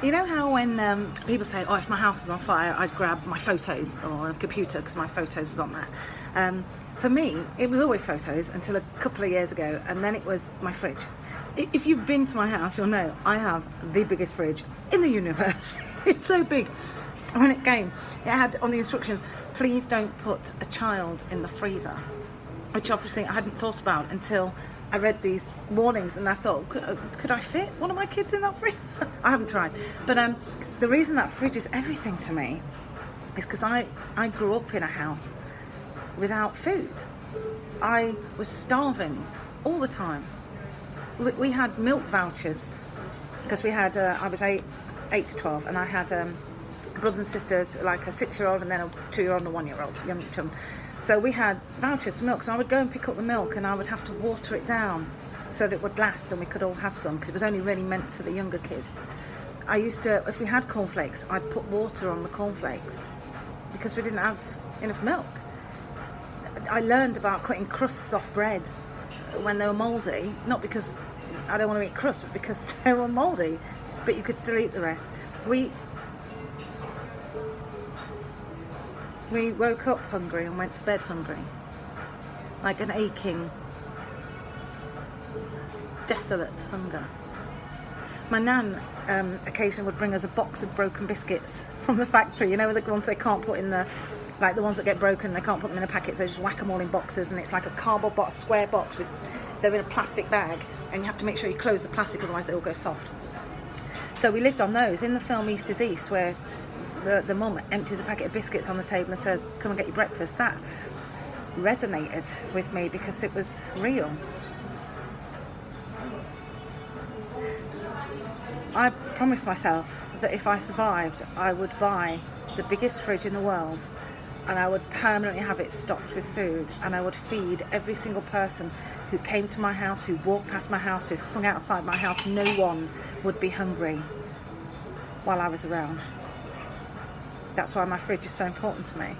You know how when people say, oh, if my house was on fire, I'd grab my photos or a computer because my photos is on there. For me, it was always photos until a couple of years ago, and then it was my fridge. If you've been to my house, you'll know I have the biggest fridge in the universe. It's so big. When it came, it had on the instructions, please don't put a child in the freezer, which obviously I hadn't thought about until I read these warnings, and I thought, could I fit one of my kids in that freezer? I haven't tried. But the reason that fridge is everything to me is because I grew up in a house without food. I was starving all the time. We had milk vouchers because we had, I was 8 to 12, and I had brothers and sisters, like a 6-year-old and then a 2-year-old and a 1-year-old, young children. So we had vouchers for milk, so I would go and pick up the milk and I would have to water it down so that it would last and we could all have some, because it was only really meant for the younger kids. I used to, if we had cornflakes, I'd put water on the cornflakes because we didn't have enough milk. I learned about cutting crusts off bread when they were mouldy, not because I don't want to eat crusts, but because they were mouldy, but you could still eat the rest. We woke up hungry and went to bed hungry, like an aching, desolate hunger. My nan occasionally would bring us a box of broken biscuits from the factory, you know, the ones they can't put in the, like the ones that get broken, they can't put them in a packet, so they just whack them all in boxes, and it's like a cardboard box, square box, with they're in a plastic bag, and you have to make sure you close the plastic, otherwise they all go soft. So we lived on those. In the film East is East, where the mum empties a packet of biscuits on the table and says, come and get your breakfast, that resonated with me because it was real. I promised myself that if I survived, I would buy the biggest fridge in the world, and I would permanently have it stocked with food, and I would feed every single person who came to my house, who walked past my house, who hung outside my house. No one would be hungry while I was around. That's why my fridge is so important to me.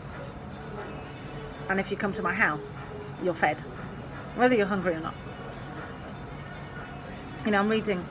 And if you come to my house, you're fed, whether you're hungry or not. You know, I'm reading,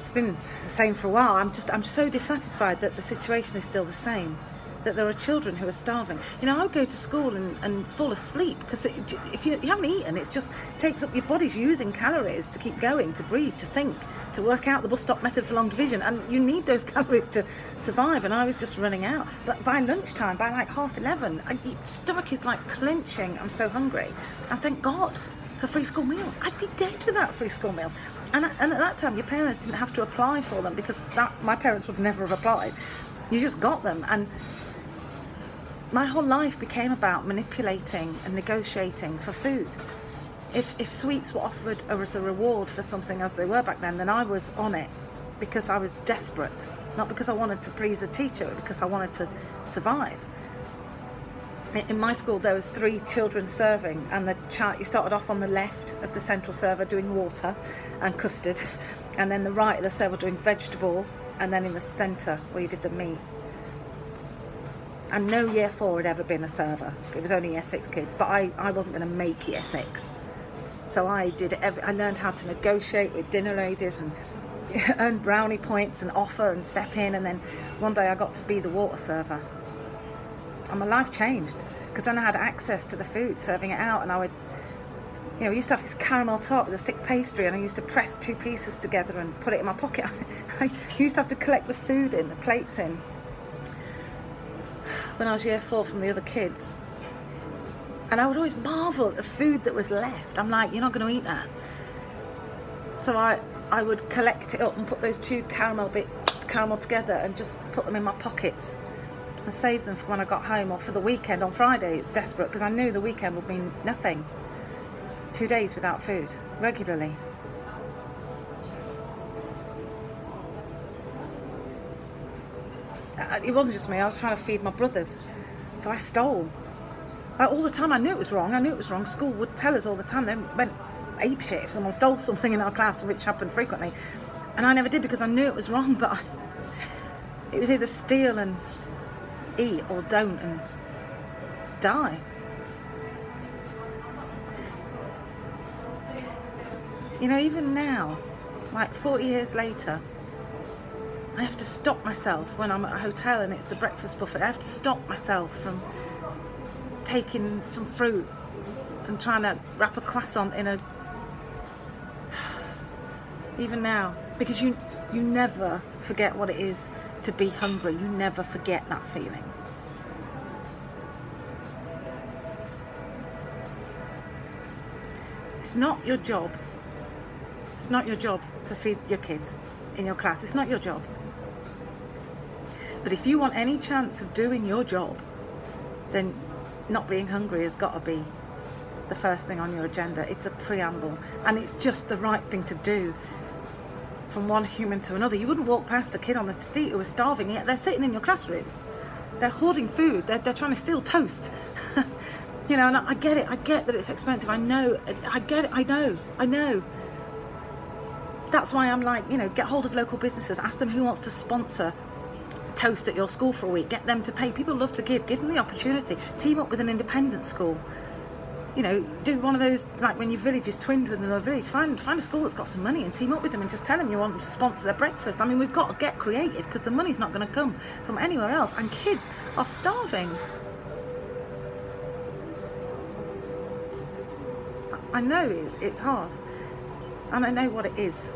it's been the same for a while. I'm so dissatisfied that the situation is still the same, that there are children who are starving. You know, I would go to school and fall asleep because if you haven't eaten, it just takes up, your body's using calories to keep going, to breathe, to think, to work out the bus stop method for long division, and you need those calories to survive, and I was just running out. But by lunchtime, by like 11:30, my stomach is like clenching. I'm so hungry. And thank God for free school meals. I'd be dead without free school meals. And at that time, your parents didn't have to apply for them, because my parents would never have applied. You just got them. And my whole life became about manipulating and negotiating for food. If sweets were offered as a reward for something, as they were back then I was on it because I was desperate. Not because I wanted to please the teacher, but because I wanted to survive. In my school, there was 3 children serving, and you started off on the left of the central server doing water and custard, and then the right of the server doing vegetables, and then in the centre where you did the meat. And no year 4 had ever been a server. It was only year 6 kids, but I wasn't going to make year 6. So I learned how to negotiate with dinner ladies and earn brownie points and offer and step in, and then one day I got to be the water server. And my life changed, because then I had access to the food, serving it out, and I would, you know, we used to have this caramel tart with a thick pastry, and I used to press 2 pieces together and put it in my pocket. I used to have to collect the food in, the plates in, when I was year 4 from the other kids. And I would always marvel at the food that was left. I'm like, you're not going to eat that. So I would collect it up and put those 2 caramel together and just put them in my pockets and save them for when I got home, or for the weekend on Friday. It's desperate, because I knew the weekend would mean nothing. 2 days without food, regularly. It wasn't just me, I was trying to feed my brothers. So I stole. All the time I knew it was wrong. School would tell us all the time. They went apeshit if someone stole something in our class, which happened frequently. And I never did, because I knew it was wrong, but it was either steal and eat, or don't and die. You know, even now, like 40 years later, I have to stop myself when I'm at a hotel and it's the breakfast buffet. I have to stop myself from taking some fruit and trying to wrap a croissant in a... Even now, because you never forget what it is to be hungry. You never forget that feeling. It's not your job. It's not your job to feed your kids in your class. It's not your job. But if you want any chance of doing your job, then not being hungry has got to be the first thing on your agenda. It's a preamble, and it's just the right thing to do from one human to another. You wouldn't walk past a kid on the street who is starving, yet they're sitting in your classrooms. They're hoarding food. They're trying to steal toast. You know, and I get it. I get that it's expensive. I know. I get it. I know. That's why I'm like, you know, get hold of local businesses. Ask them who wants to sponsor toast at your school for a week. Get them to pay. People love to give. Give them the opportunity. Team up with an independent school. You know, do one of those, like when your village is twinned with another village. Find a school that's got some money and team up with them and just tell them you want them to sponsor their breakfast. I mean, we've got to get creative because the money's not going to come from anywhere else, and kids are starving. I know it's hard, and I know what it is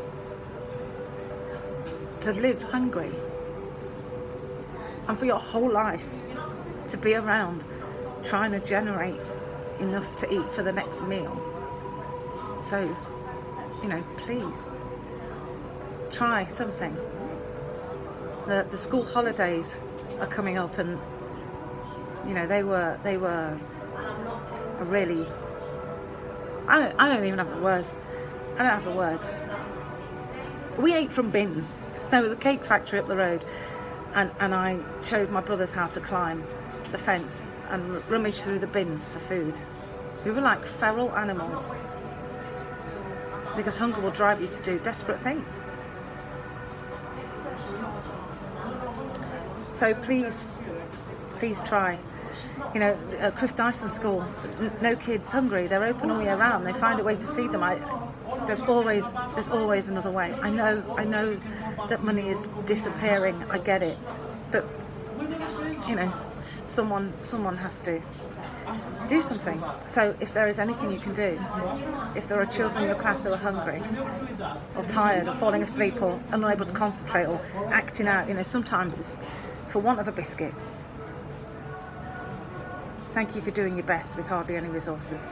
to live hungry, and for your whole life to be around trying to generate enough to eat for the next meal. So, you know, please try something. The school holidays are coming up, and you know, they were a really, I don't even have the words. I don't have the words. We ate from bins. There was a cake factory up the road, and I showed my brothers how to climb the fence and rummage through the bins for food. We were like feral animals, because hunger will drive you to do desperate things. So please try. You know, at Chris Dyson's school, no kids hungry. They're open all year round. They find a way to feed them. There's always another way. I know that money is disappearing. I get it, but you know, someone has to do something. So if there is anything you can do, if there are children in your class who are hungry or tired or falling asleep or unable to concentrate or acting out, you know, sometimes it's for want of a biscuit. Thank you for doing your best with hardly any resources.